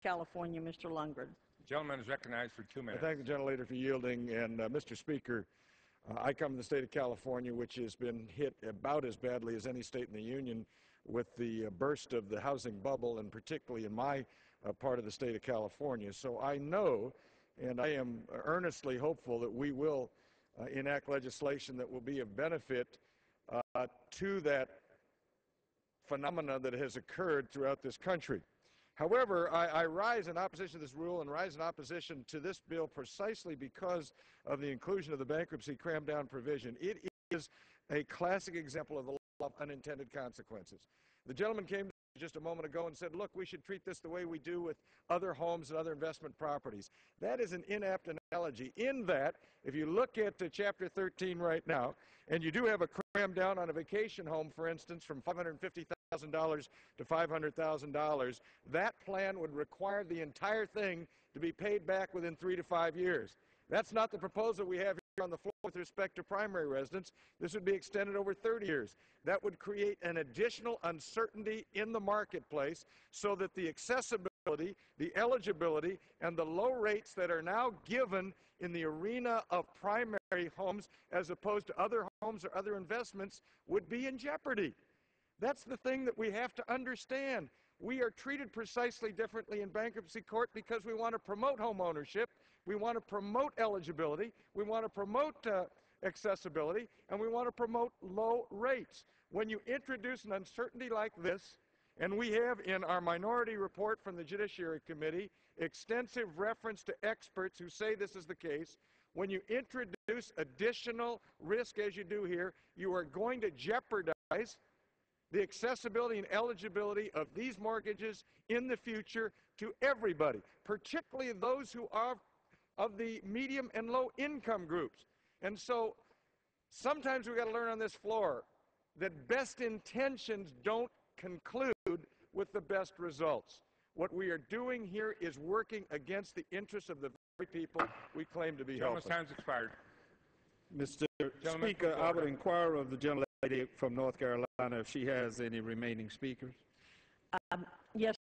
California, Mr. Lungren. The gentleman is recognized for 2 minutes. I thank the gentlelady for yielding. And, Mr. Speaker, I come from the state of California, which has been hit about as badly as any state in the Union with the burst of the housing bubble, and particularly in my part of the state of California. So I know, and I am earnestly hopeful, that we will enact legislation that will be of benefit to that phenomena that has occurred throughout this country. However, I rise in opposition to this rule and rise in opposition to this bill precisely because of the inclusion of the bankruptcy cram-down provision. It is a classic example of the law of unintended consequences. The gentleman came just a moment ago and said, look, we should treat this the way we do with other homes and other investment properties. That is an inapt analogy, in that if you look at Chapter 13 right now, and you do have a cram down on a vacation home, for instance, from $550,000 to $500,000, that plan would require the entire thing to be paid back within 3 to 5 years. That's not the proposal we have here on the floor with respect to primary residence. This would be extended over 30 years. That would create an additional uncertainty in the marketplace so that the accessibility, the eligibility, and the low rates that are now given in the arena of primary homes as opposed to other homes or other investments would be in jeopardy. That's the thing that we have to understand. We are treated precisely differently in bankruptcy court because we want to promote home ownership, we want to promote eligibility, we want to promote accessibility, and we want to promote low rates. When you introduce an uncertainty like this, and we have in our minority report from the Judiciary Committee extensive reference to experts who say this is the case, when you introduce additional risk as you do here, you are going to jeopardize the accessibility and eligibility of these mortgages in the future to everybody, particularly those who are of the medium and low income groups. And so sometimes we've got to learn on this floor that best intentions don't conclude with the best results. What we are doing here is working against the interests of the very people we claim to be helping. Gentleman's time's expired. Mr. Speaker, I would inquire of the gentlelady from North Carolina if she has any remaining speakers. Yes,